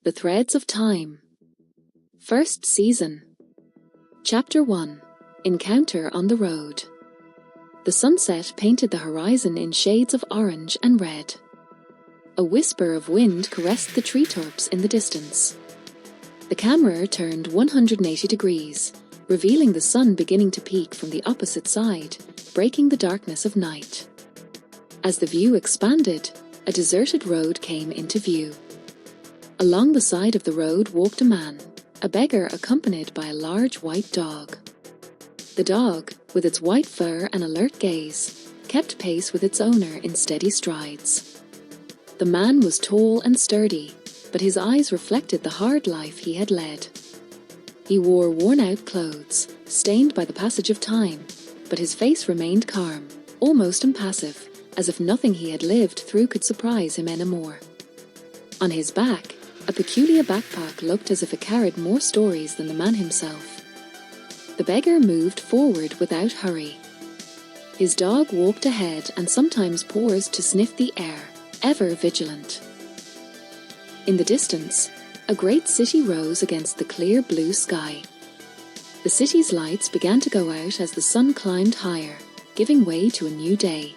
The Threads of Time. First Season. Chapter 1. Encounter on the Road. The sunset painted the horizon in shades of orange and red. A whisper of wind caressed the treetops in the distance. The camera turned 180 degrees, revealing the sun beginning to peek from the opposite side, breaking the darkness of night. As the view expanded, a deserted road came into view. Along the side of the road walked a man, a beggar accompanied by a large white dog. The dog, with its white fur and alert gaze, kept pace with its owner in steady strides. The man was tall and sturdy, but his eyes reflected the hard life he had led. He wore worn-out clothes, stained by the passage of time, but his face remained calm, almost impassive, as if nothing he had lived through could surprise him anymore. On his back, a peculiar backpack looked as if it carried more stories than the man himself. The beggar moved forward without hurry. His dog walked ahead and sometimes paused to sniff the air, ever vigilant. In the distance, a great city rose against the clear blue sky. The city's lights began to go out as the sun climbed higher, giving way to a new day.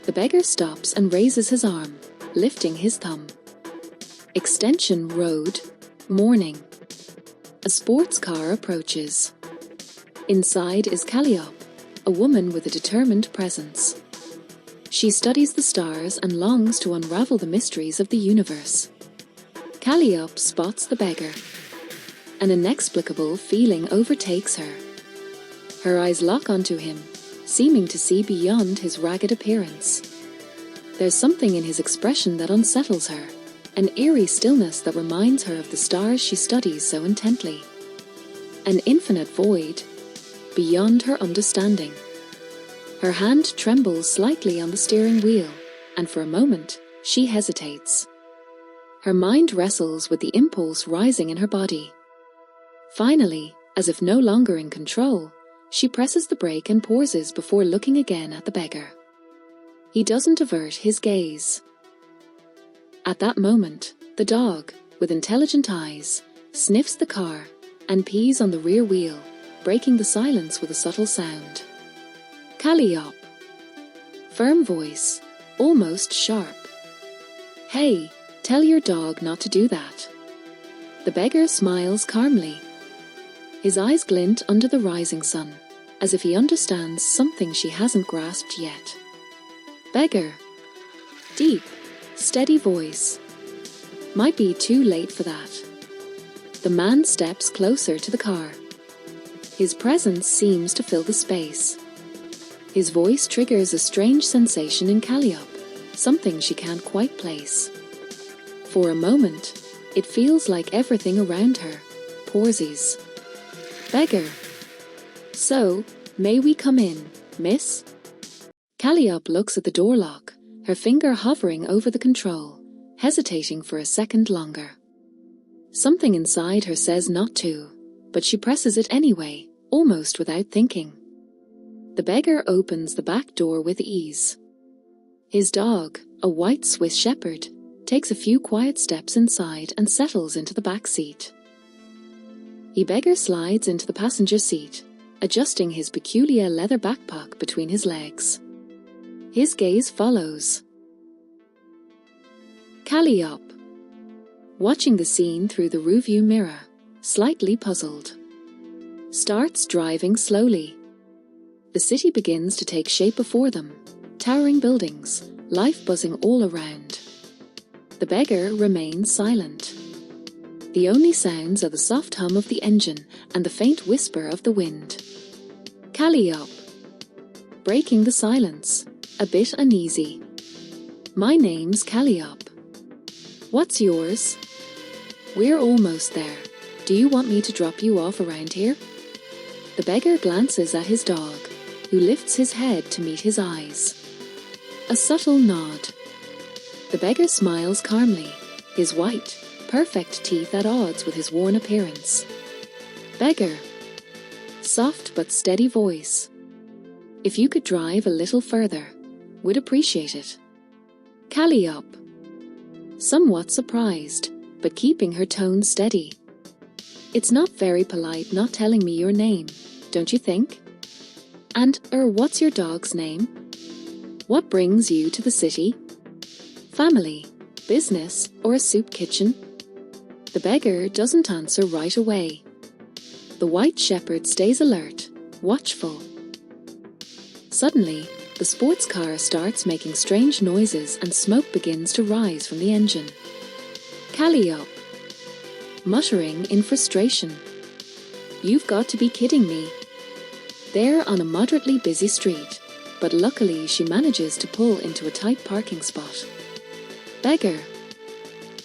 The beggar stops and raises his arm, lifting his thumb. Extension Road, morning. A sports car approaches. Inside is Caliop, a woman with a determined presence. She studies the stars and longs to unravel the mysteries of the universe. Caliop spots the beggar. An inexplicable feeling overtakes her. Her eyes lock onto him, seeming to see beyond his ragged appearance. There's something in his expression that unsettles her. An eerie stillness that reminds her of the stars she studies so intently. An infinite void, beyond her understanding. Her hand trembles slightly on the steering wheel, and for a moment, she hesitates. Her mind wrestles with the impulse rising in her body. Finally, as if no longer in control, she presses the brake and pauses before looking again at the beggar. He doesn't avert his gaze. At that moment, the dog, with intelligent eyes, sniffs the car and pees on the rear wheel, breaking the silence with a subtle sound. Caliop. Firm voice, almost sharp. Hey, tell your dog not to do that. The beggar smiles calmly. His eyes glint under the rising sun, as if he understands something she hasn't grasped yet. Beggar. Deep, steady voice. Might be too late for that. The man steps closer to the car. His presence seems to fill the space. His voice triggers a strange sensation in Caliop, something she can't quite place. For a moment, it feels like everything around her pauses. Beggar. So, may we come in, miss? Caliop looks at the door lock, her finger hovering over the control, hesitating for a second longer. Something inside her says not to, but she presses it anyway, almost without thinking. The beggar opens the back door with ease. His dog, a white Swiss shepherd, takes a few quiet steps inside and settles into the back seat. The beggar slides into the passenger seat, adjusting his peculiar leather backpack between his legs. His gaze follows. Caliop. Watching the scene through the rearview mirror, slightly puzzled. Starts driving slowly. The city begins to take shape before them, towering buildings, life buzzing all around. The beggar remains silent. The only sounds are the soft hum of the engine and the faint whisper of the wind. Caliop. Breaking the silence, a bit uneasy. My name's Caliop. What's yours? We're almost there. Do you want me to drop you off around here? The beggar glances at his dog, who lifts his head to meet his eyes. A subtle nod. The beggar smiles calmly, his white, perfect teeth at odds with his worn appearance. Beggar. Soft but steady voice. If you could drive a little further, would appreciate it. Caliop. Somewhat surprised, but keeping her tone steady. "It's not very polite not telling me your name, don't you think? And, what's your dog's name? What brings you to the city? Family, business, or a soup kitchen?" The beggar doesn't answer right away. The white shepherd stays alert, watchful. Suddenly, the sports car starts making strange noises and smoke begins to rise from the engine. Caliop, muttering in frustration. "You've got to be kidding me." They're on a moderately busy street, but luckily she manages to pull into a tight parking spot. Beggar,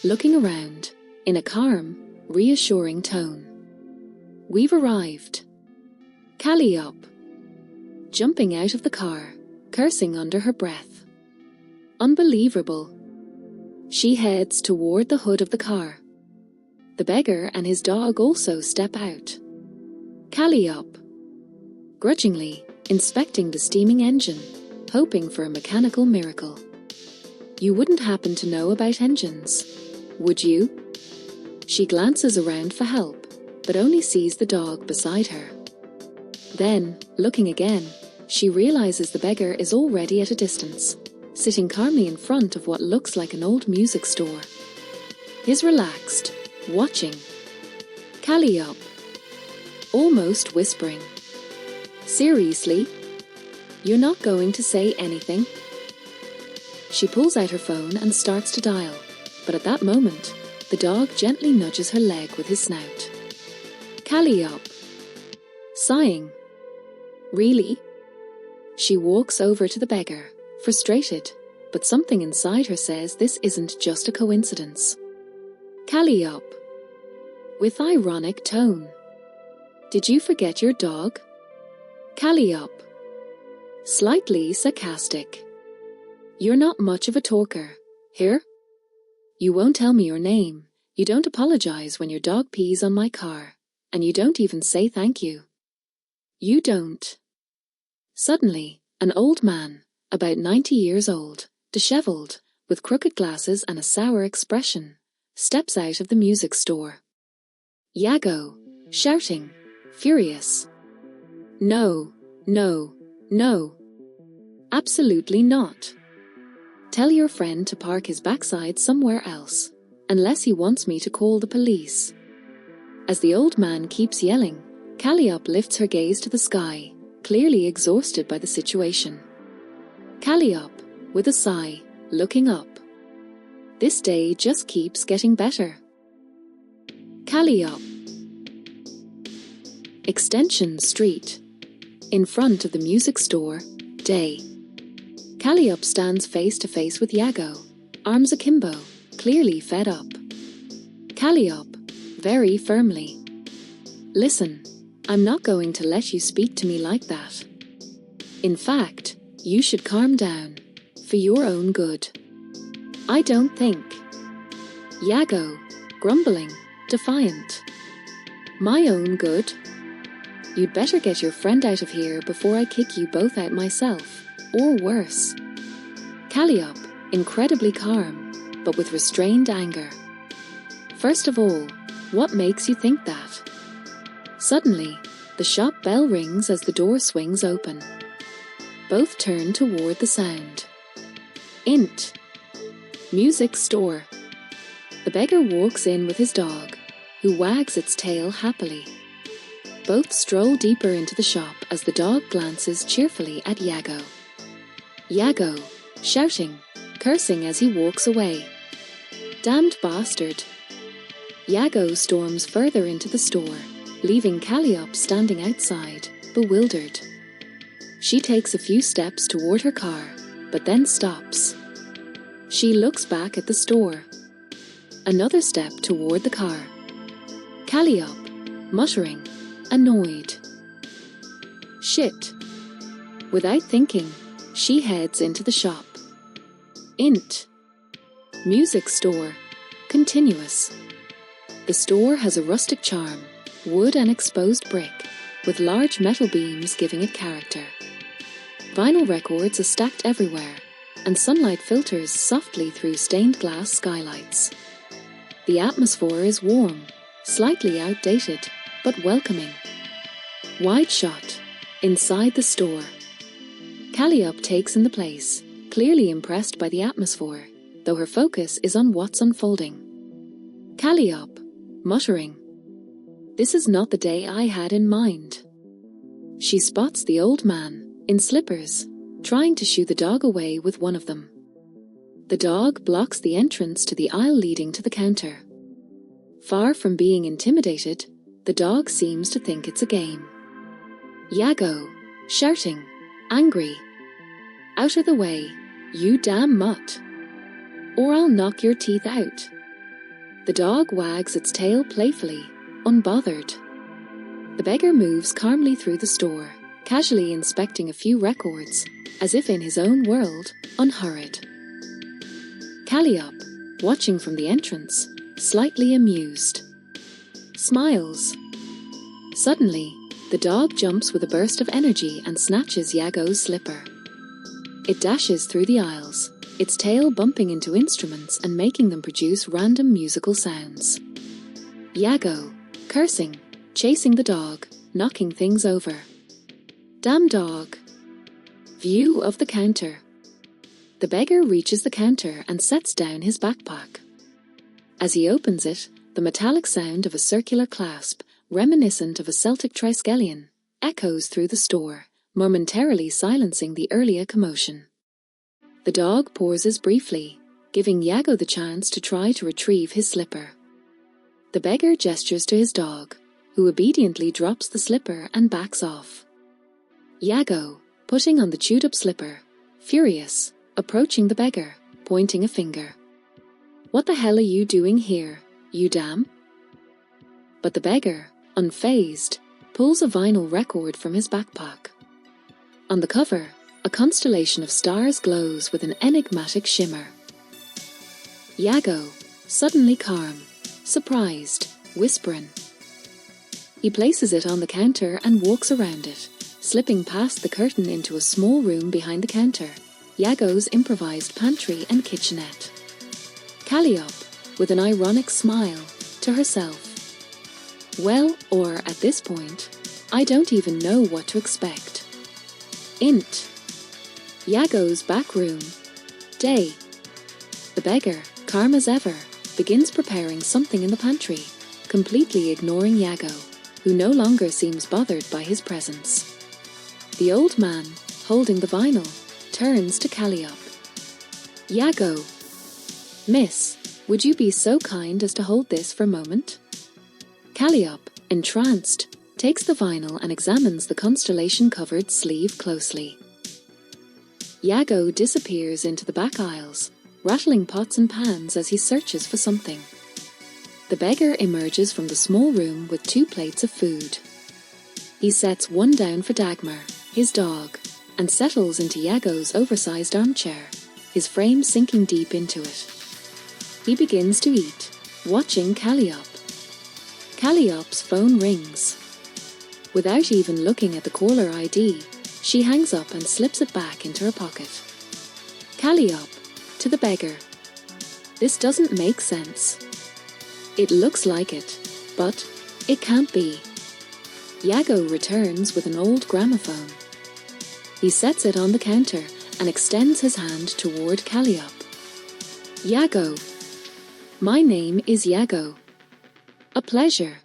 looking around, in a calm, reassuring tone. "We've arrived." Caliop, jumping out of the car, cursing under her breath. Unbelievable. She heads toward the hood of the car. The beggar and his dog also step out. Caliop, grudgingly inspecting the steaming engine, hoping for a mechanical miracle. "You wouldn't happen to know about engines, would you?" She glances around for help, but only sees the dog beside her. Then, looking again, she realizes the beggar is already at a distance, sitting calmly in front of what looks like an old music store. He's relaxed, watching. Caliop, almost whispering. "Seriously? You're not going to say anything?" She pulls out her phone and starts to dial, but at that moment, the dog gently nudges her leg with his snout. Caliop, sighing. "Really?" She walks over to the beggar, frustrated, but something inside her says this isn't just a coincidence. Caliop, with ironic tone. "Did you forget your dog?" Caliop, slightly sarcastic. "You're not much of a talker, here? You won't tell me your name, you don't apologize when your dog pees on my car, and you don't even say thank you. You don't." Suddenly, an old man, about 90 years old, disheveled, with crooked glasses and a sour expression, steps out of the music store. Iago, shouting, furious. "No, no, no. Absolutely not. Tell your friend to park his backside somewhere else, unless he wants me to call the police." As the old man keeps yelling, Caliop lifts her gaze to the sky, clearly exhausted by the situation. Caliop, with a sigh, looking up. This day just keeps getting better. Caliop, Extension Street. In front of the music store, day. Caliop stands face to face with Iago, arms akimbo, clearly fed up. Caliop, very firmly. "Listen, I'm not going to let you speak to me like that. In fact, you should calm down, for your own good." "I don't think." Iago, grumbling, defiant. "My own good? You'd better get your friend out of here before I kick you both out myself, or worse." Caliop, incredibly calm, but with restrained anger. "First of all, what makes you think that?" Suddenly, the shop bell rings as the door swings open. Both turn toward the sound. Int. Music store. The beggar walks in with his dog, who wags its tail happily. Both stroll deeper into the shop as the dog glances cheerfully at Iago. Iago, shouting, cursing as he walks away. "Damned bastard." Iago storms further into the store, leaving Caliop standing outside, bewildered. She takes a few steps toward her car, but then stops. She looks back at the store. Another step toward the car. Caliop, muttering, annoyed. Shit. Without thinking, she heads into the shop. Int. Music store. Continuous. The store has a rustic charm, wood and exposed brick, with large metal beams giving it character. Vinyl records are stacked everywhere, and sunlight filters softly through stained glass skylights. The atmosphere is warm, slightly outdated, but welcoming. Wide shot. Inside the store. Caliop takes in the place, clearly impressed by the atmosphere, though her focus is on what's unfolding. Caliop, muttering, "This is not the day I had in mind." She spots the old man, in slippers, trying to shoo the dog away with one of them. The dog blocks the entrance to the aisle leading to the counter. Far from being intimidated, the dog seems to think it's a game. Iago, shouting, angry, "Out of the way, you damn mutt, or I'll knock your teeth out." The dog wags its tail playfully, unbothered. The beggar moves calmly through the store, casually inspecting a few records, as if in his own world, unhurried. Caliop, watching from the entrance, slightly amused, smiles. Suddenly, the dog jumps with a burst of energy and snatches Iago's slipper. It dashes through the aisles, its tail bumping into instruments and making them produce random musical sounds. Iago, cursing, chasing the dog, knocking things over. Damn dog. View of the counter. The beggar reaches the counter and sets down his backpack. As he opens it, the metallic sound of a circular clasp, reminiscent of a Celtic triskelion, echoes through the store, momentarily silencing the earlier commotion. The dog pauses briefly, giving Iago the chance to try to retrieve his slipper. The beggar gestures to his dog, who obediently drops the slipper and backs off. Iago, putting on the chewed-up slipper, furious, approaching the beggar, pointing a finger. "What the hell are you doing here, you damn?" But the beggar, unfazed, pulls a vinyl record from his backpack. On the cover, a constellation of stars glows with an enigmatic shimmer. Iago, suddenly calm, surprised, whispering. He places it on the counter and walks around it, slipping past the curtain into a small room behind the counter, Iago's improvised pantry and kitchenette. Caliop, with an ironic smile, to herself. Well, or at this point, I don't even know what to expect. Int. Iago's back room. Day. The beggar, calm as ever, begins preparing something in the pantry, completely ignoring Iago, who no longer seems bothered by his presence. The old man, holding the vinyl, turns to Caliop. "Iago. Miss, would you be so kind as to hold this for a moment?" Caliop, entranced, takes the vinyl and examines the constellation-covered sleeve closely. Iago disappears into the back aisles, rattling pots and pans as he searches for something. The beggar emerges from the small room with 2 plates of food. He sets one down for Dagmar, his dog, and settles into Iago's oversized armchair, his frame sinking deep into it. He begins to eat, watching Caliop. Caliop's phone rings. Without even looking at the caller ID, she hangs up and slips it back into her pocket. Caliop, to the beggar. "This doesn't make sense. It looks like it, but it can't be." Iago returns with an old gramophone. He sets it on the counter and extends his hand toward Caliop. "Iago. My name is Iago. A pleasure,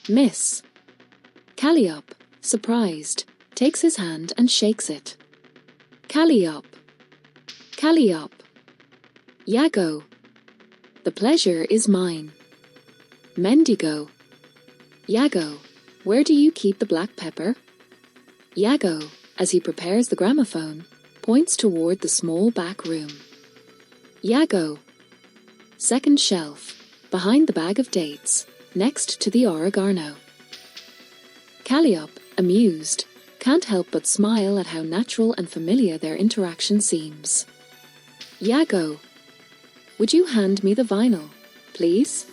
miss." Caliop, surprised, takes his hand and shakes it. "Caliop. Caliop. Iago. The pleasure is mine. Mendigo. Iago, where do you keep the black pepper?" Iago, as he prepares the gramophone, points toward the small back room. "Iago. Second shelf, behind the bag of dates, next to the oregano." Caliop, amused, can't help but smile at how natural and familiar their interaction seems. "Iago. Would you hand me the vinyl, please?"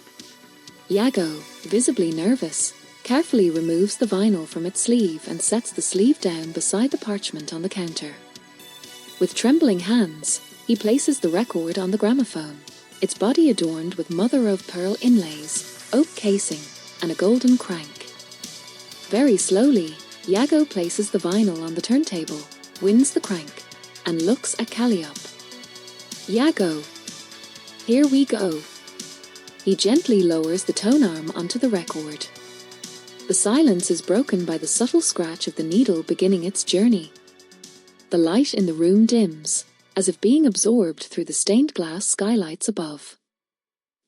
Iago, visibly nervous, carefully removes the vinyl from its sleeve and sets the sleeve down beside the parchment on the counter. With trembling hands, he places the record on the gramophone, its body adorned with mother-of-pearl inlays, oak casing, and a golden crank. Very slowly, Iago places the vinyl on the turntable, winds the crank, and looks at Caliop. "Iago, here we go." He gently lowers the tone arm onto the record. The silence is broken by the subtle scratch of the needle beginning its journey. The light in the room dims, as if being absorbed through the stained glass skylights above.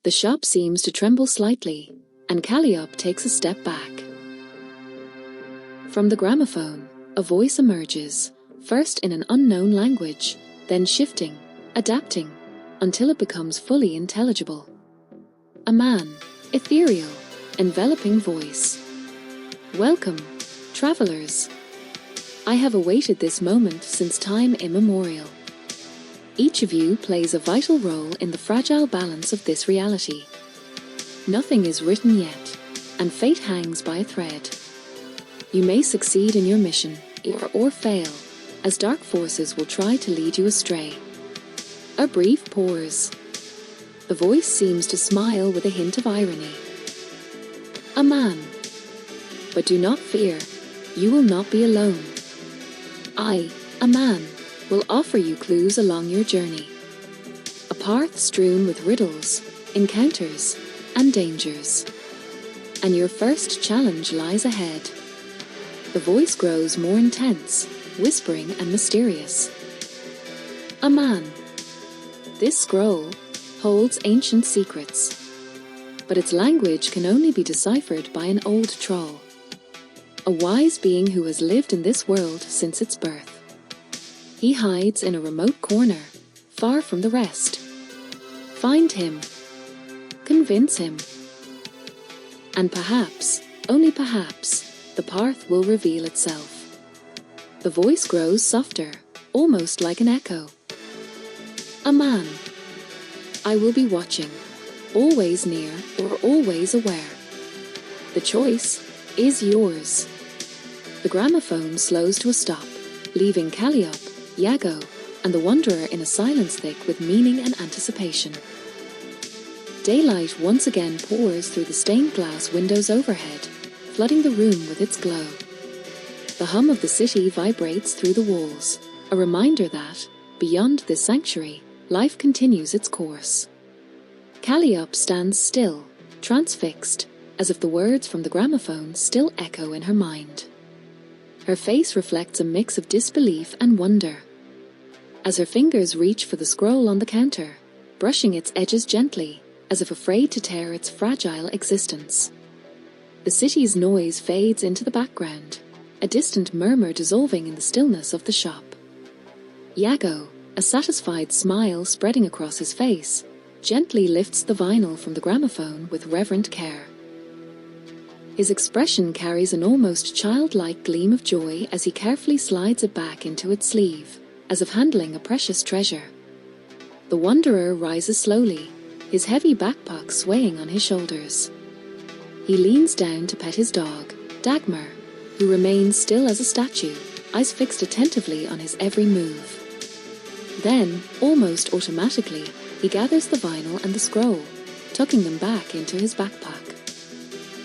The shop seems to tremble slightly, and Caliop takes a step back. From the gramophone, a voice emerges, first in an unknown language, then shifting, adapting, until it becomes fully intelligible. A man, ethereal, enveloping voice. "Welcome, travelers. I have awaited this moment since time immemorial. Each of you plays a vital role in the fragile balance of this reality. Nothing is written yet, and fate hangs by a thread. You may succeed in your mission, or fail, as dark forces will try to lead you astray." A brief pause. The voice seems to smile with a hint of irony. "A man. But do not fear, you will not be alone. I, a man, will offer you clues along your journey. A path strewn with riddles, encounters, and dangers. And your first challenge lies ahead." The voice grows more intense, whispering and mysterious. "A man. This scroll holds ancient secrets, but its language can only be deciphered by an old troll. A wise being who has lived in this world since its birth. He hides in a remote corner, far from the rest. Find him. Convince him. And perhaps, only perhaps, the path will reveal itself." The voice grows softer, almost like an echo. "A man. I will be watching, always near or always aware. The choice is yours." The gramophone slows to a stop, leaving Caliop, Iago, and the wanderer in a silence thick with meaning and anticipation. Daylight once again pours through the stained glass windows overhead, flooding the room with its glow. The hum of the city vibrates through the walls, a reminder that, beyond this sanctuary, life continues its course. Caliop stands still, transfixed, as if the words from the gramophone still echo in her mind. Her face reflects a mix of disbelief and wonder. As her fingers reach for the scroll on the counter, brushing its edges gently, as if afraid to tear its fragile existence. The city's noise fades into the background, a distant murmur dissolving in the stillness of the shop. Iago, a satisfied smile spreading across his face, gently lifts the vinyl from the gramophone with reverent care. His expression carries an almost childlike gleam of joy as he carefully slides it back into its sleeve, as if handling a precious treasure. The wanderer rises slowly, his heavy backpack swaying on his shoulders. He leans down to pet his dog, Dagmar, who remains still as a statue, eyes fixed attentively on his every move. Then, almost automatically, he gathers the vinyl and the scroll, tucking them back into his backpack.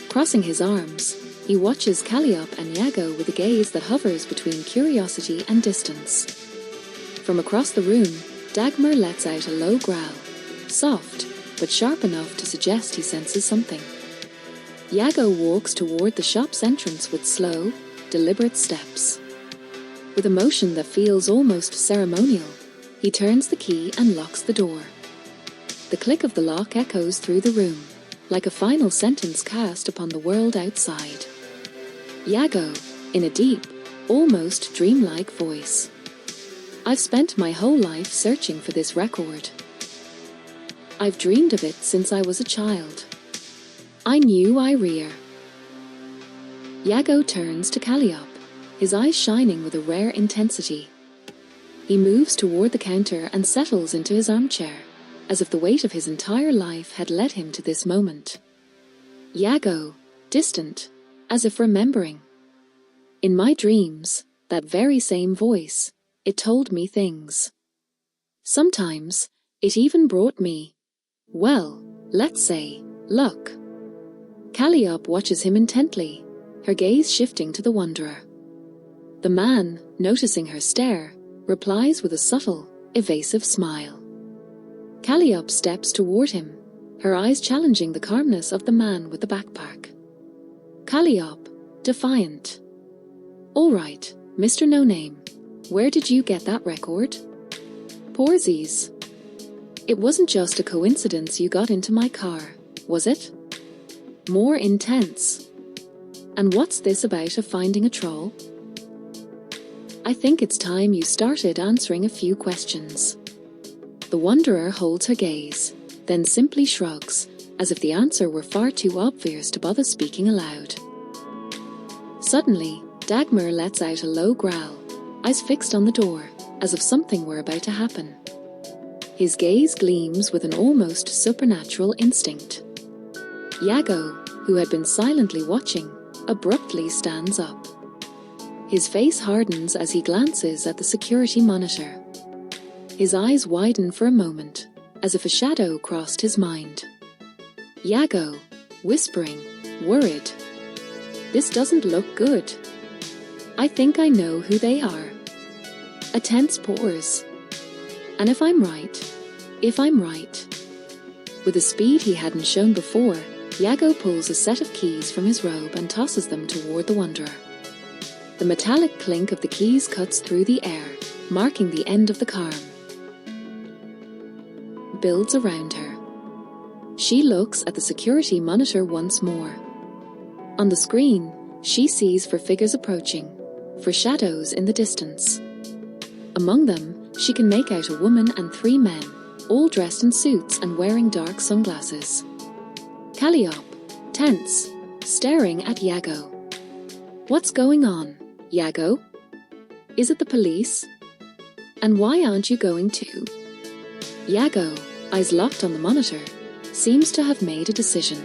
Crossing his arms, he watches Caliop and Iago with a gaze that hovers between curiosity and distance. From across the room, Dagmar lets out a low growl, soft, but sharp enough to suggest he senses something. Iago walks toward the shop's entrance with slow, deliberate steps. With a motion that feels almost ceremonial, he turns the key and locks the door. The click of the lock echoes through the room, like a final sentence cast upon the world outside. Iago, in a deep, almost dreamlike voice. "I've spent my whole life searching for this record. I've dreamed of it since I was a child. I knew I rear." Iago turns to Caliop, his eyes shining with a rare intensity. He moves toward the counter and settles into his armchair, as if the weight of his entire life had led him to this moment. Iago, distant, as if remembering. "In my dreams, that very same voice, it told me things. Sometimes, it even brought me Well, let's say, luck. Caliop watches him intently, her gaze shifting to the wanderer. The man, noticing her stare, replies with a subtle, evasive smile. Caliop steps toward him, her eyes challenging the calmness of the man with the backpack. Caliop, defiant. "All right, Mr. No Name, where did you get that record?" "Porsies. It wasn't just a coincidence you got into my car, was it?" "More intense. And what's this about of finding a troll?" "I think it's time you started answering a few questions." The wanderer holds her gaze, then simply shrugs, as if the answer were far too obvious to bother speaking aloud. Suddenly, Dagmar lets out a low growl, eyes fixed on the door, as if something were about to happen. His gaze gleams with an almost supernatural instinct. Iago, who had been silently watching, abruptly stands up. His face hardens as he glances at the security monitor. His eyes widen for a moment, as if a shadow crossed his mind. Iago, whispering, worried. "This doesn't look good. I think I know who they are." A tense pause. "And if I'm right. With a speed he hadn't shown before, Iago pulls a set of keys from his robe and tosses them toward the wanderer. The metallic clink of the keys cuts through the air, marking the end of the calm. Builds around her. She looks at the security monitor once more. On the screen, she sees for figures approaching, for shadows in the distance. Among them, she can make out a woman and 3 men, all dressed in suits and wearing dark sunglasses. Caliop, tense, staring at Iago. "What's going on, Iago? Is it the police? And why aren't you going too?" Iago, eyes locked on the monitor, seems to have made a decision.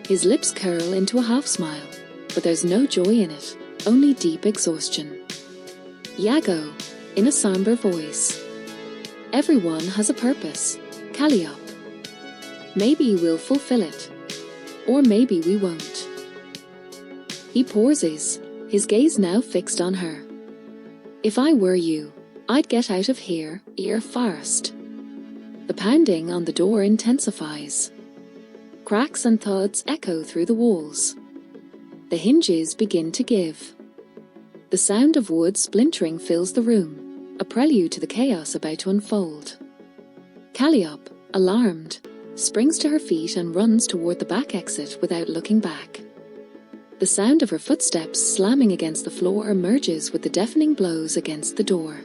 His lips curl into a half-smile, but there's no joy in it, only deep exhaustion. Iago, in a somber voice. "Everyone has a purpose, Caliop. Maybe we'll fulfill it, or maybe we won't." He pauses, his gaze now fixed on her. "If I were you, I'd get out of here fast." The pounding on the door intensifies. Cracks and thuds echo through the walls. The hinges begin to give. The sound of wood splintering fills the room, a prelude to the chaos about to unfold. Caliop, alarmed, springs to her feet and runs toward the back exit without looking back. The sound of her footsteps slamming against the floor merges with the deafening blows against the door.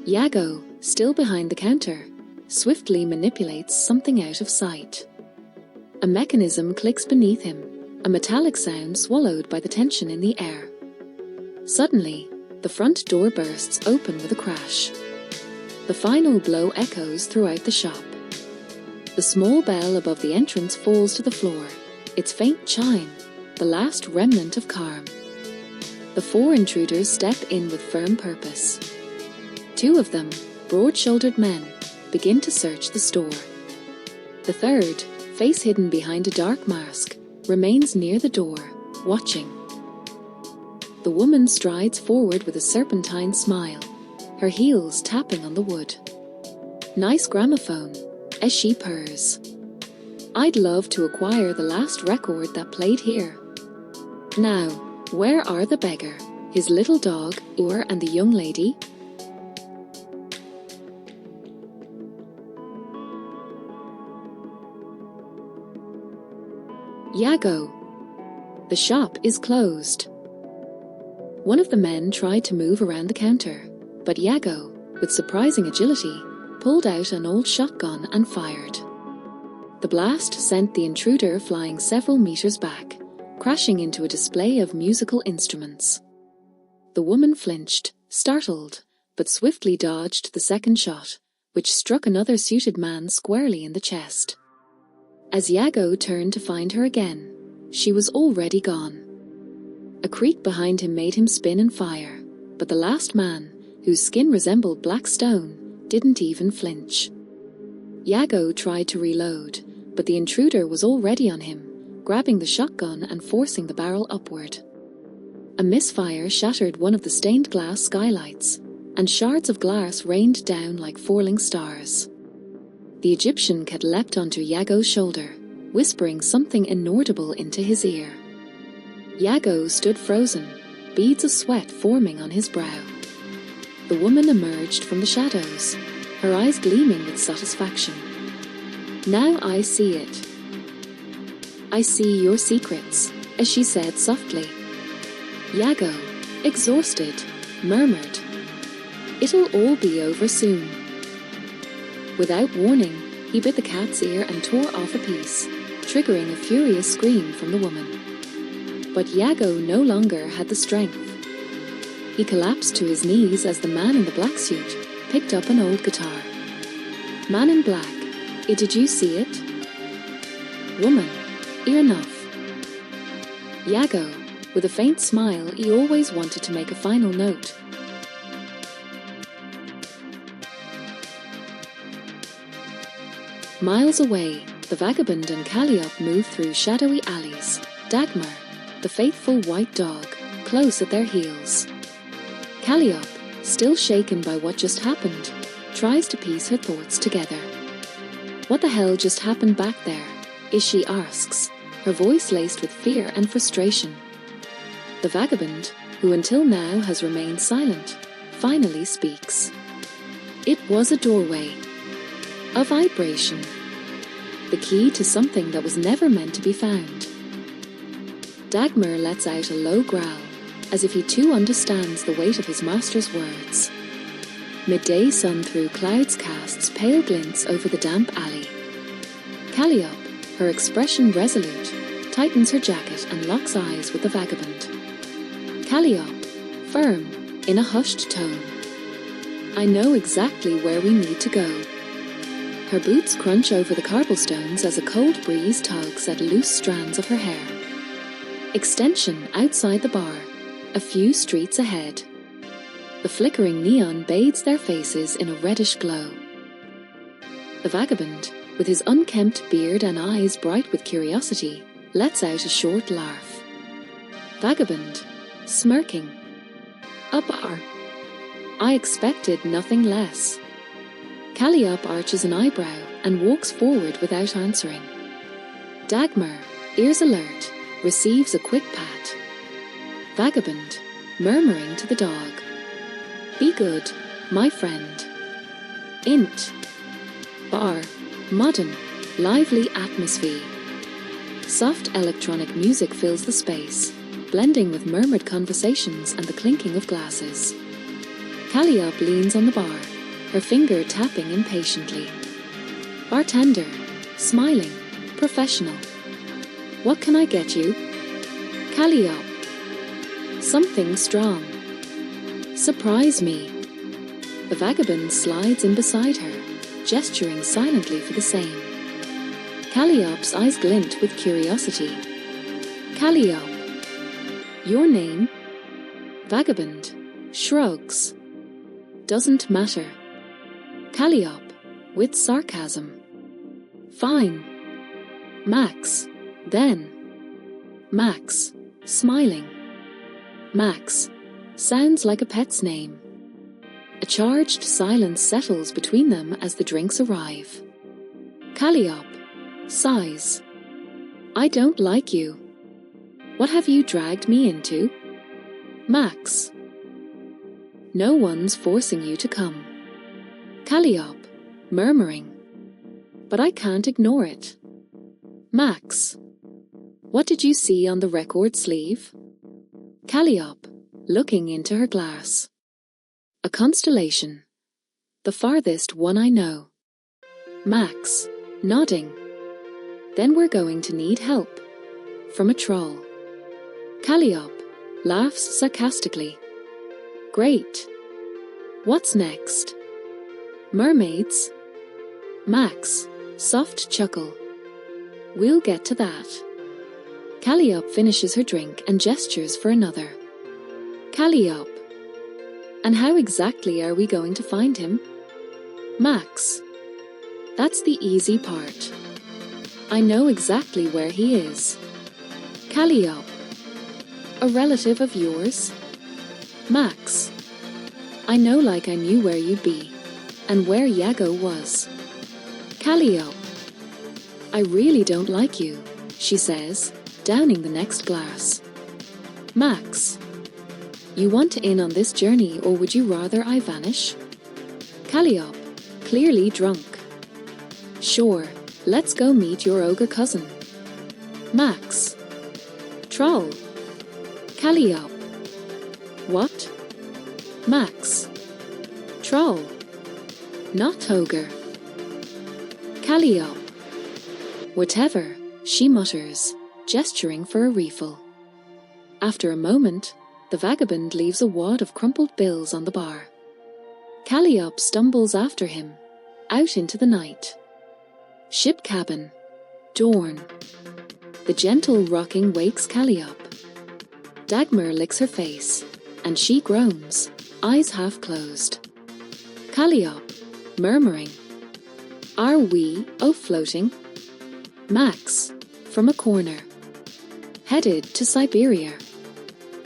Iago, still behind the counter, swiftly manipulates something out of sight. A mechanism clicks beneath him, a metallic sound swallowed by the tension in the air. Suddenly, the front door bursts open with a crash. The final blow echoes throughout the shop. The small bell above the entrance falls to the floor, its faint chime, the last remnant of calm. The 4 intruders step in with firm purpose. 2 of them, broad-shouldered men, begin to search the store. The third, face hidden behind a dark mask, remains near the door, watching. The woman strides forward with a serpentine smile, her heels tapping on the wood. "Nice gramophone," as she purrs. "I'd love to acquire the last record that played here." Now, where are the beggar, his little dog, and the young lady? Iago. The shop is closed. One of the men tried to move around the counter, but Iago, with surprising agility, pulled out an old shotgun and fired. The blast sent the intruder flying several meters back, crashing into a display of musical instruments. The woman flinched, startled, but swiftly dodged the second shot, which struck another suited man squarely in the chest. As Iago turned to find her again, she was already gone. A creak behind him made him spin and fire, but the last man, whose skin resembled black stone, didn't even flinch. Iago tried to reload, but the intruder was already on him, grabbing the shotgun and forcing the barrel upward. A misfire shattered one of the stained glass skylights, and shards of glass rained down like falling stars. The Egyptian had leapt onto Iago's shoulder, whispering something inaudible into his ear. Iago stood frozen, beads of sweat forming on his brow. The woman emerged from the shadows, her eyes gleaming with satisfaction. "Now I see it. I see your secrets," as she said softly. Iago, exhausted, murmured, "It'll all be over soon." Without warning, he bit the cat's ear and tore off a piece, triggering a furious scream from the woman. But Iago no longer had the strength. He collapsed to his knees as the man in the black suit picked up an old guitar. "Man in black, did you see it?" "Woman, enough." Iago, with a faint smile, he always wanted to make a final note. Miles away, the vagabond and Caliop moved through shadowy alleys, Dagmar, the faithful white dog, close at their heels. Caliop, still shaken by what just happened, tries to piece her thoughts together. "What the hell just happened back there?" she asks, her voice laced with fear and frustration. The vagabond, who until now has remained silent, finally speaks. "It was a doorway. A vibration. The key to something that was never meant to be found." Dagmar lets out a low growl, as if he too understands the weight of his master's words. Midday sun through clouds casts pale glints over the damp alley. Caliop, her expression resolute, tightens her jacket and locks eyes with the vagabond. Caliop, firm, in a hushed tone. "I know exactly where we need to go." Her boots crunch over the cobblestones as a cold breeze tugs at loose strands of her hair. Extension outside the bar, a few streets ahead. The flickering neon bathes their faces in a reddish glow. The vagabond, with his unkempt beard and eyes bright with curiosity, lets out a short laugh. Vagabond, smirking. "A bar. I expected nothing less." Caliop arches an eyebrow and walks forward without answering. Dagmar, ears alert, receives a quick pat. Vagabond, murmuring to the dog, "Be good, my friend." Int. Bar, modern, lively atmosphere. Soft electronic music fills the space, blending with murmured conversations and the clinking of glasses. Caliop leans on the bar, her finger tapping impatiently. Bartender, smiling, professional. "What can I get you?" Caliop. "Something strong." "Surprise me." The vagabond slides in beside her, gesturing silently for the same. Caliop's eyes glint with curiosity. "Caliop. Your name?" Vagabond shrugs. "Doesn't matter." Caliop, with sarcasm. "Fine. Max, then." Max, smiling. Max, sounds like a pet's name. A charged silence settles between them as the drinks arrive. Caliop, sighs. "I don't like you. What have you dragged me into?" Max, "No one's forcing you to come." Caliop, murmuring, "But I can't ignore it." Max, "What did you see on the record sleeve?" Caliop, looking into her glass. "A constellation. The farthest one I know." Max, nodding. "Then we're going to need help. From a troll." Caliop, laughs sarcastically. "Great. What's next?" Mermaids? Max, soft chuckle. "We'll get to that." Caliop finishes her drink and gestures for another. Caliop, "And how exactly are we going to find him?" Max, That's the easy part. I know exactly where he is. Caliop. A relative of yours? Max. I know like I knew where you'd be, and where Iago was. Caliop. I really don't like you, she says, downing the next glass. Max. You want in on this journey, or would you rather I vanish? Caliop, clearly drunk. Sure, let's go meet your ogre cousin. Max. Troll. Caliop. What? Max. Troll. Not ogre. Caliop. Whatever, she mutters, gesturing for a refill. After a moment, the vagabond leaves a wad of crumpled bills on the bar. Caliop stumbles after him, out into the night. Ship cabin. Dawn. The gentle rocking wakes Caliop. Dagmar licks her face, and she groans, eyes half closed. Caliop, murmuring. Are we, floating? Max, from a corner. Headed to Siberia.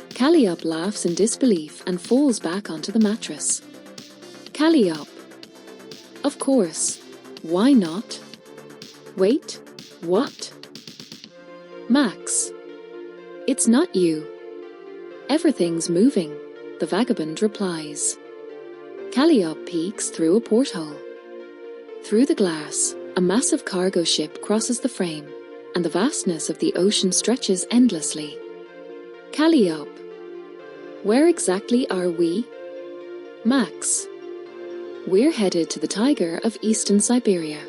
Caliop laughs in disbelief and falls back onto the mattress. Caliop. Of course. Why not? Wait, what? Max. It's not you. Everything's moving, the vagabond replies. Caliop peeks through a porthole. Through the glass, a massive cargo ship crosses the frame, and the vastness of the ocean stretches endlessly. Caliop. Where exactly are we? Max. We're headed to the Tiger of Eastern Siberia.